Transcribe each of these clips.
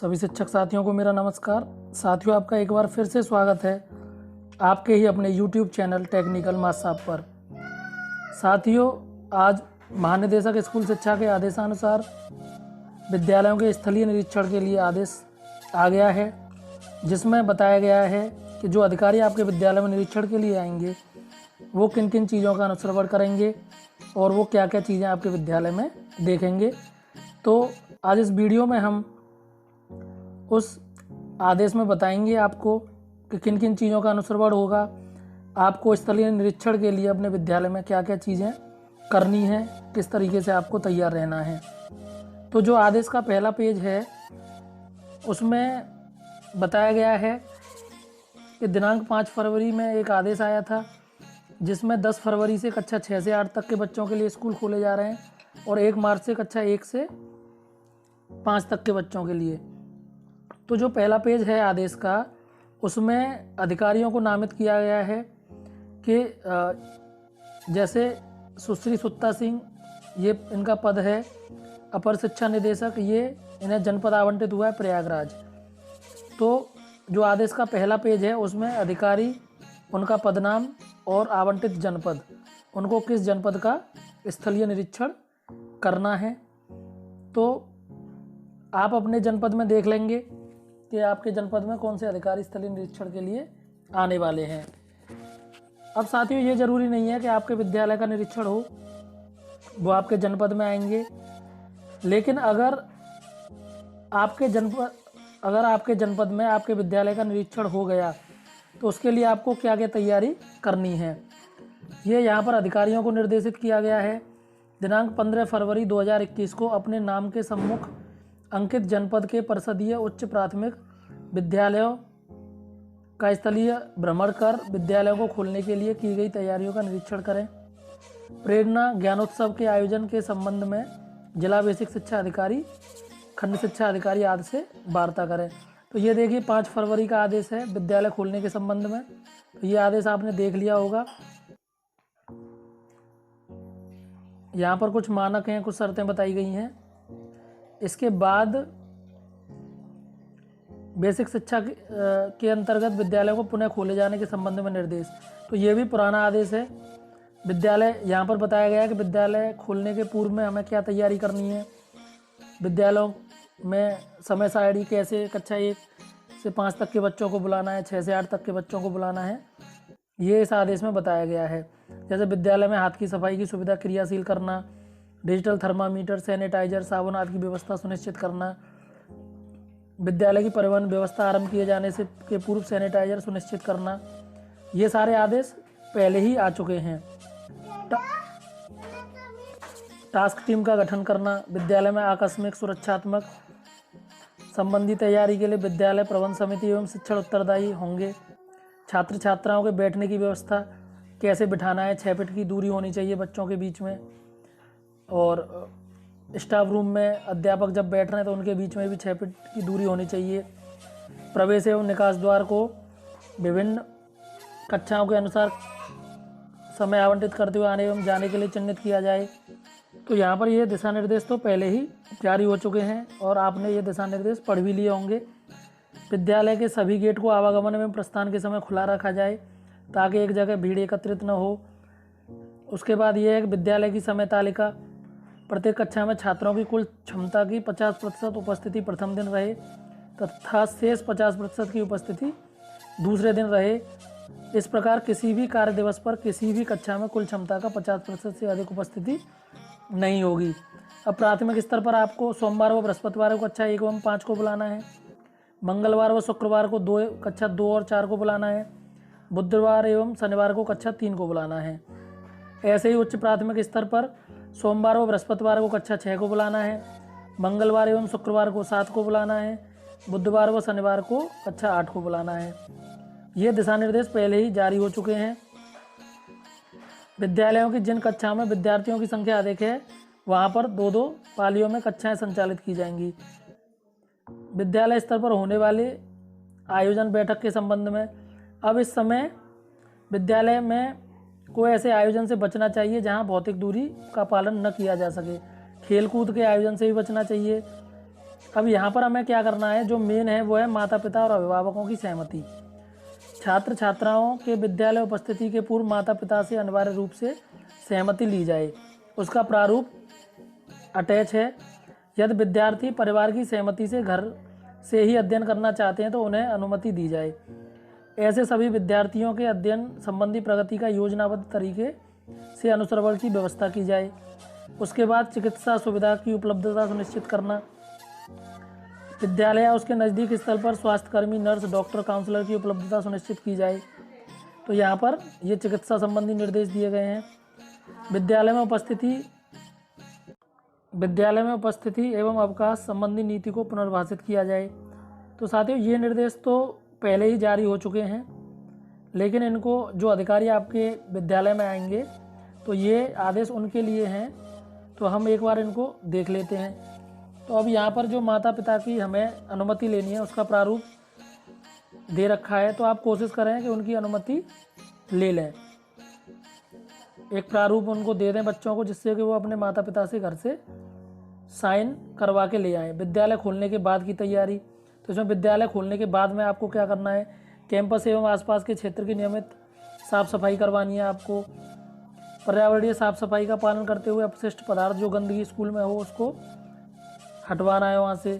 सभी शिक्षक साथियों को मेरा नमस्कार। साथियों, आपका एक बार फिर से स्वागत है आपके ही अपने YouTube चैनल टेक्निकल मास साहब पर। साथियों, आज महानिदेशक स्कूल शिक्षा के आदेशानुसार विद्यालयों के स्थलीय निरीक्षण के लिए आदेश आ गया है, जिसमें बताया गया है कि जो अधिकारी आपके विद्यालय में निरीक्षण के लिए आएंगे वो किन किन चीज़ों का अनुश्रवण करेंगे और वो क्या क्या चीज़ें आपके विद्यालय में देखेंगे। तो आज इस वीडियो में हम उस आदेश में बताएंगे आपको कि किन किन चीज़ों का अनुश्रवण होगा, आपको स्थलीय निरीक्षण के लिए अपने विद्यालय में क्या क्या चीज़ें करनी है, किस तरीके से आपको तैयार रहना है। तो जो आदेश का पहला पेज है उसमें बताया गया है कि दिनांक 5 फरवरी में एक आदेश आया था, जिसमें 10 फरवरी से कक्षा 6 से 8 तक के बच्चों के लिए स्कूल खोले जा रहे हैं और 1 मार्च से कक्षा 1 से 5 तक के बच्चों के लिए। तो जो पहला पेज है आदेश का, उसमें अधिकारियों को नामित किया गया है कि जैसे सुश्री सुत्ता सिंह, ये इनका पद है अपर शिक्षा निदेशक, ये इन्हें जनपद आवंटित हुआ है प्रयागराज। तो जो आदेश का पहला पेज है उसमें अधिकारी, उनका पदनाम और आवंटित जनपद, उनको किस जनपद का स्थलीय निरीक्षण करना है। तो आप अपने जनपद में देख लेंगे कि आपके जनपद में कौन से अधिकारी स्थलीय निरीक्षण के लिए आने वाले हैं। अब साथियों, ये ज़रूरी नहीं है कि आपके विद्यालय का निरीक्षण हो, वो आपके जनपद में आएंगे, लेकिन अगर आपके जनपद में आपके विद्यालय का निरीक्षण हो गया तो उसके लिए आपको क्या क्या तैयारी करनी है, ये यहाँ पर अधिकारियों को निर्देशित किया गया है। दिनांक 15 फरवरी 2021 को अपने नाम के सम्मुख अंकित जनपद के परिषदीय उच्च प्राथमिक विद्यालयों का स्थलीय भ्रमण कर विद्यालयों को खोलने के लिए की गई तैयारियों का निरीक्षण करें। प्रेरणा ज्ञानोत्सव के आयोजन के संबंध में जिला बेसिक शिक्षा अधिकारी, खंड शिक्षा अधिकारी आदि से वार्ता करें। तो ये देखिए 5 फरवरी का आदेश है विद्यालय खोलने के संबंध में। तो ये आदेश आपने देख लिया होगा। यहाँ पर कुछ मानक हैं, कुछ शर्तें बताई गई हैं। इसके बाद बेसिक शिक्षा के अंतर्गत विद्यालय को पुनः खोले जाने के संबंध में निर्देश। तो ये भी पुराना आदेश है। विद्यालय, यहाँ पर बताया गया है कि विद्यालय खोलने के पूर्व में हमें क्या तैयारी करनी है, विद्यालयों में समय सारणी कैसे, कक्षा 1 से 5 तक के बच्चों को बुलाना है, 6 से 8 तक के बच्चों को बुलाना है, ये इस आदेश में बताया गया है। जैसे विद्यालय में हाथ की सफाई की सुविधा क्रियाशील करना, डिजिटल थर्मामीटर, सैनिटाइजर, साबुन आदि की व्यवस्था सुनिश्चित करना, विद्यालय की परिवहन व्यवस्था आरंभ किए जाने से के पूर्व सैनिटाइजर सुनिश्चित करना, ये सारे आदेश पहले ही आ चुके हैं। टास्क टीम का गठन करना, विद्यालय में आकस्मिक सुरक्षात्मक संबंधी तैयारी के लिए विद्यालय प्रबंध समिति एवं शिक्षण उत्तरदायी होंगे। छात्र छात्राओं के बैठने की व्यवस्था कैसे बिठाना है, 6 फीट की दूरी होनी चाहिए बच्चों के बीच में, और स्टाफ रूम में अध्यापक जब बैठ रहे हैं तो उनके बीच में भी 6 फीट की दूरी होनी चाहिए। प्रवेश एवं निकास द्वार को विभिन्न कक्षाओं के अनुसार समय आवंटित करते हुए आने एवं जाने के लिए चिन्हित किया जाए। तो यहाँ पर ये दिशा निर्देश तो पहले ही जारी हो चुके हैं और आपने ये दिशा निर्देश पढ़ भी लिए होंगे। विद्यालय के सभी गेट को आवागमन एवं प्रस्थान के समय खुला रखा जाए ताकि एक जगह भीड़ एकत्रित न हो। उसके बाद ये है कि विद्यालय की समय तालिका, प्रत्येक कक्षा में छात्रों की कुल क्षमता की 50% उपस्थिति प्रथम दिन रहे तथा शेष 50% की उपस्थिति दूसरे दिन रहे। इस प्रकार किसी भी कार्य दिवस पर किसी भी कक्षा में कुल क्षमता का 50% से अधिक उपस्थिति नहीं होगी। अब प्राथमिक स्तर पर आपको सोमवार व बृहस्पतिवार को कक्षा 1 एवं 5 को बुलाना है, मंगलवार व शुक्रवार को कक्षा 2 और 4 को बुलाना है, बुधवार एवं शनिवार को कक्षा 3 को बुलाना है। ऐसे ही उच्च प्राथमिक स्तर पर सोमवार व बृहस्पतिवार को कक्षा 6 को बुलाना है, मंगलवार एवं शुक्रवार को 7 को बुलाना है, बुधवार व शनिवार को कक्षा 8 को बुलाना है। ये दिशा निर्देश पहले ही जारी हो चुके हैं। विद्यालयों की जिन कक्षाओं में विद्यार्थियों की संख्या अधिक है वहाँ पर 2-2 पालियों में कक्षाएं संचालित की जाएंगी। विद्यालय स्तर पर होने वाले आयोजन बैठक के संबंध में, अब इस समय विद्यालय में कोई ऐसे आयोजन से बचना चाहिए जहां भौतिक दूरी का पालन न किया जा सके। खेलकूद के आयोजन से भी बचना चाहिए। अब यहाँ पर हमें क्या करना है, जो मेन है वो है माता पिता और अभिभावकों की सहमति। छात्र छात्राओं के विद्यालय उपस्थिति के पूर्व माता पिता से अनिवार्य रूप से सहमति ली जाए। उसका प्रारूप अटैच है। यदि विद्यार्थी परिवार की सहमति से घर से ही अध्ययन करना चाहते हैं तो उन्हें अनुमति दी जाए। ऐसे सभी विद्यार्थियों के अध्ययन संबंधी प्रगति का योजनाबद्ध तरीके से अनुश्रवण की व्यवस्था की जाए। उसके बाद चिकित्सा सुविधा की उपलब्धता सुनिश्चित करना। विद्यालय या उसके नज़दीक स्थल पर स्वास्थ्यकर्मी, नर्स, डॉक्टर, काउंसलर की उपलब्धता सुनिश्चित की जाए। तो यहाँ पर ये चिकित्सा संबंधी निर्देश दिए गए हैं। विद्यालय में उपस्थिति एवं अवकाश संबंधी नीति को पुनर्भाषित किया जाए। तो साथियों, ये निर्देश तो पहले ही जारी हो चुके हैं, लेकिन इनको जो अधिकारी आपके विद्यालय में आएंगे तो ये आदेश उनके लिए हैं, तो हम एक बार इनको देख लेते हैं। तो अब यहाँ पर जो माता पिता की हमें अनुमति लेनी है उसका प्रारूप दे रखा है, तो आप कोशिश करें कि उनकी अनुमति ले लें। एक प्रारूप उनको दे दें बच्चों को, जिससे कि वो अपने माता पिता से घर से साइन करवा के ले आएँ। विद्यालय खोलने के बाद की तैयारी, तो इसमें विद्यालय खोलने के बाद में आपको क्या करना है, कैंपस एवं आसपास के क्षेत्र की नियमित साफ सफाई करवानी है आपको। पर्यावरणीय साफ सफाई का पालन करते हुए अपशिष्ट पदार्थ, जो गंदगी स्कूल में हो, उसको हटवाना है वहाँ से।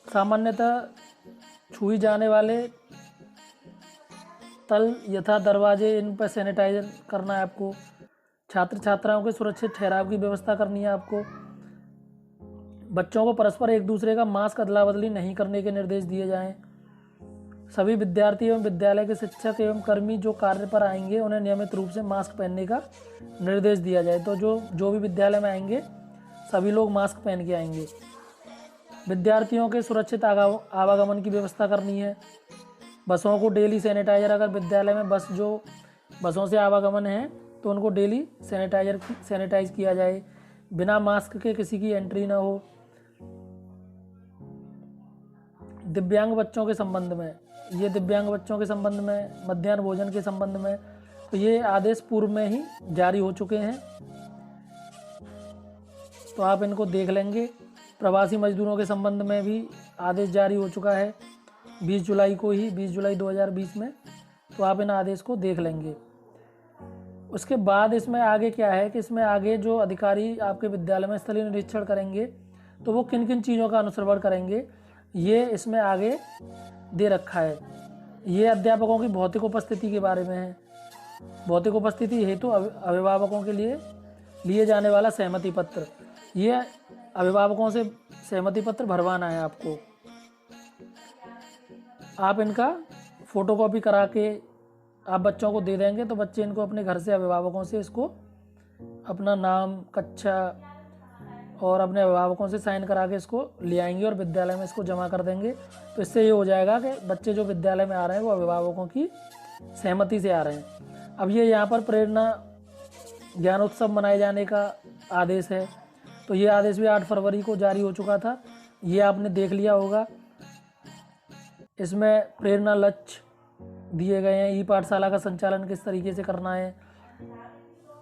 सामान्यतः छुई जाने वाले तल यथा दरवाजे, इन पर सैनिटाइजर करना है आपको। छात्र छात्राओं के सुरक्षित ठहराव की व्यवस्था करनी है आपको। बच्चों को परस्पर एक दूसरे का मास्क अदला बदली नहीं करने के निर्देश दिए जाएं। सभी विद्यार्थी एवं विद्यालय के शिक्षक एवं कर्मी जो कार्य पर आएंगे उन्हें नियमित रूप से मास्क पहनने का निर्देश दिया जाए। तो जो भी विद्यालय में आएंगे सभी लोग मास्क पहन के आएंगे। विद्यार्थियों के सुरक्षित आवागमन की व्यवस्था करनी है। बसों को डेली सैनिटाइजर, अगर विद्यालय में बसों से आवागमन है तो उनको डेली सैनिटाइज किया जाए। बिना मास्क के किसी की एंट्री ना हो। दिव्यांग बच्चों के संबंध में, मध्याह्न भोजन के संबंध में, तो ये आदेश पूर्व में ही जारी हो चुके हैं, तो आप इनको देख लेंगे। प्रवासी मजदूरों के संबंध में भी आदेश जारी हो चुका है 20 जुलाई 2020 में, तो आप इन आदेश को देख लेंगे। उसके बाद इसमें आगे क्या है कि इसमें आगे जो अधिकारी आपके विद्यालय में स्थलीय निरीक्षण करेंगे तो वो किन किन चीज़ों का अनुश्रवण करेंगे, ये इसमें आगे दे रखा है। ये अध्यापकों की भौतिक उपस्थिति के बारे में है। भौतिक उपस्थिति हेतु अभिभावकों के लिए जाने वाला सहमति पत्र, ये अभिभावकों से सहमति पत्र भरवाना है आपको। आप इनका फोटोकॉपी करा के आप बच्चों को दे देंगे, तो बच्चे इनको अपने घर से अभिभावकों से इसको अपना नाम, कक्षा और अपने अभिभावकों से साइन करा के इसको ले आएंगे और विद्यालय में इसको जमा कर देंगे। तो इससे ये हो जाएगा कि बच्चे जो विद्यालय में आ रहे हैं वो अभिभावकों की सहमति से आ रहे हैं। अब ये यहाँ पर प्रेरणा ज्ञानोत्सव मनाए जाने का आदेश है, तो ये आदेश भी 8 फरवरी को जारी हो चुका था, ये आपने देख लिया होगा। इसमें प्रेरणा लक्ष्य दिए गए हैं, ई पाठशाला का संचालन किस तरीके से करना है,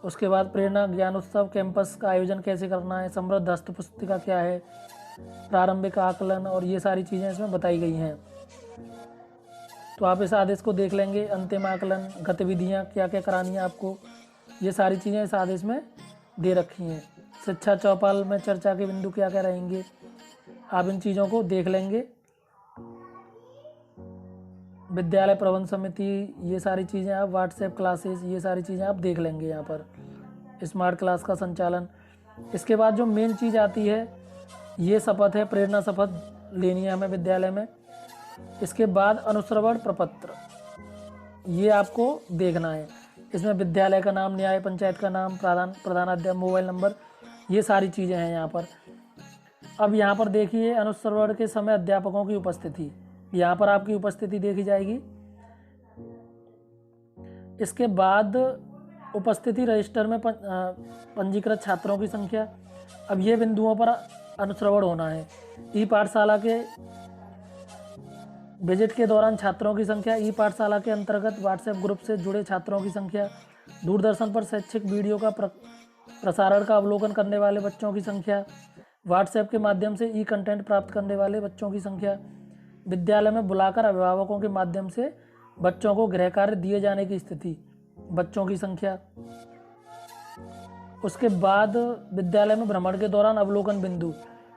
उसके बाद प्रेरणा ज्ञानोत्सव कैंपस का आयोजन कैसे करना है, समृद्ध हस्तपुस्तिका क्या है, प्रारंभिक आकलन, और ये सारी चीज़ें इसमें बताई गई हैं। तो आप इस आदेश को देख लेंगे। अंतिम आकलन, गतिविधियाँ क्या क्या करानी है आपको, ये सारी चीज़ें इस आदेश में दे रखी हैं। शिक्षा चौपाल में चर्चा के बिंदु क्या क्या रहेंगे, आप इन चीज़ों को देख लेंगे। विद्यालय प्रबंध समिति, ये सारी चीज़ें आप, व्हाट्सएप क्लासेस, ये सारी चीज़ें आप देख लेंगे यहाँ पर। स्मार्ट क्लास का संचालन। इसके बाद जो मेन चीज़ आती है ये शपथ है, प्रेरणा शपथ लेनी है हमें विद्यालय में। इसके बाद अनुश्रवण प्रपत्र, ये आपको देखना है। इसमें विद्यालय का नाम, न्याय पंचायत का नाम, प्रधानाध्यापक, मोबाइल नंबर, ये सारी चीज़ें हैं यहाँ पर। अब यहाँ पर देखिए अनुश्रवण के समय अध्यापकों की उपस्थिति, यहाँ पर आपकी उपस्थिति देखी जाएगी। इसके बाद उपस्थिति रजिस्टर में पंजीकृत छात्रों की संख्या। अब ये बिंदुओं पर अनुश्रवण होना है। ई पाठशाला के विजिट के दौरान छात्रों की संख्या, ई पाठशाला के अंतर्गत व्हाट्सएप ग्रुप से जुड़े छात्रों की संख्या, दूरदर्शन पर शैक्षिक वीडियो का प्रसारण का अवलोकन करने वाले बच्चों की संख्या, व्हाट्सएप के माध्यम से ई कंटेंट प्राप्त करने वाले बच्चों की संख्या, विद्यालय में बुलाकर अभिभावकों के माध्यम से बच्चों को गृह कार्य दिए जाने की स्थिति, बच्चों की संख्या। उसके बाद विद्यालय में भ्रमण के दौरान अवलोकन बिंदु,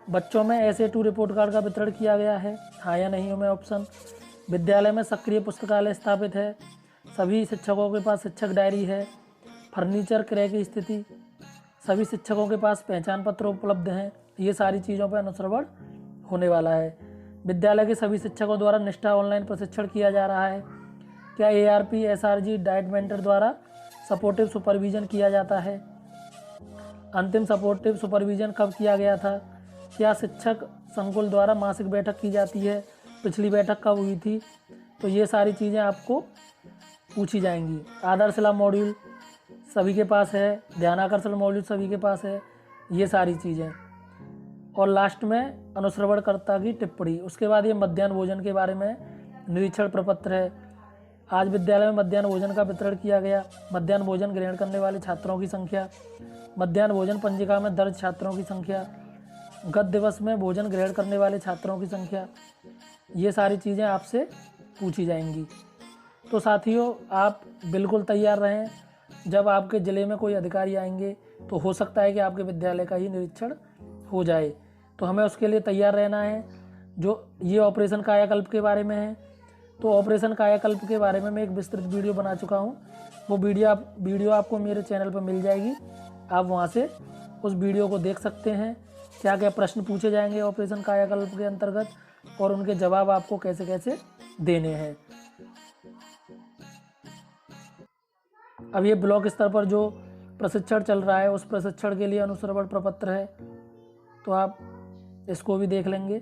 बच्चों में SA2 रिपोर्ट कार्ड का वितरण किया गया है, हाँ या नहीं में ऑप्शन। विद्यालय में सक्रिय पुस्तकालय स्थापित है, सभी शिक्षकों के पास शिक्षक डायरी है, फर्नीचर क्रय की स्थिति, सभी शिक्षकों के पास पहचान पत्र उपलब्ध हैं। ये सारी चीज़ों पर अनुश्रवण होने वाला है। विद्यालय के सभी शिक्षकों द्वारा निष्ठा ऑनलाइन प्रशिक्षण किया जा रहा है। क्या ARP SRG डाइट मेंटर द्वारा सपोर्टिव सुपरविजन किया जाता है? अंतिम सपोर्टिव सुपरविजन कब किया गया था? क्या शिक्षक संकुल द्वारा मासिक बैठक की जाती है? पिछली बैठक कब हुई थी? तो ये सारी चीज़ें आपको पूछी जाएंगी। आधारशिला मॉड्यूल सभी के पास है, ध्यानाकर्षण मॉड्यूल सभी के पास है, ये सारी चीज़ें। और लास्ट में अनुश्रवणकर्ता की टिप्पणी। उसके बाद ये मध्याह्न भोजन के बारे में निरीक्षण प्रपत्र है। आज विद्यालय में मध्याह्न भोजन का वितरण किया गया। मध्याह्न भोजन ग्रहण करने वाले छात्रों की संख्या, मध्याह्न भोजन पंजिका में दर्ज छात्रों की संख्या, गत दिवस में भोजन ग्रहण करने वाले छात्रों की संख्या, ये सारी चीज़ें आपसे पूछी जाएंगी। तो साथियों, आप बिल्कुल तैयार रहें। जब आपके ज़िले में कोई अधिकारी आएंगे तो हो सकता है कि आपके विद्यालय का ही निरीक्षण हो जाए, तो हमें उसके लिए तैयार रहना है। जो ये ऑपरेशन कायाकल्प के बारे में है, तो ऑपरेशन कायाकल्प के बारे में मैं एक विस्तृत वीडियो बना चुका हूँ। वो वीडियो आपको मेरे चैनल पर मिल जाएगी, आप वहाँ से उस वीडियो को देख सकते हैं। क्या क्या प्रश्न पूछे जाएंगे ऑपरेशन कायाकल्प के अंतर्गत और उनके जवाब आपको कैसे कैसे देने हैं। अब ये ब्लॉक स्तर पर जो प्रशिक्षण चल रहा है, उस प्रशिक्षण के लिए अनुश्रवण प्रपत्र है, तो आप इसको भी देख लेंगे।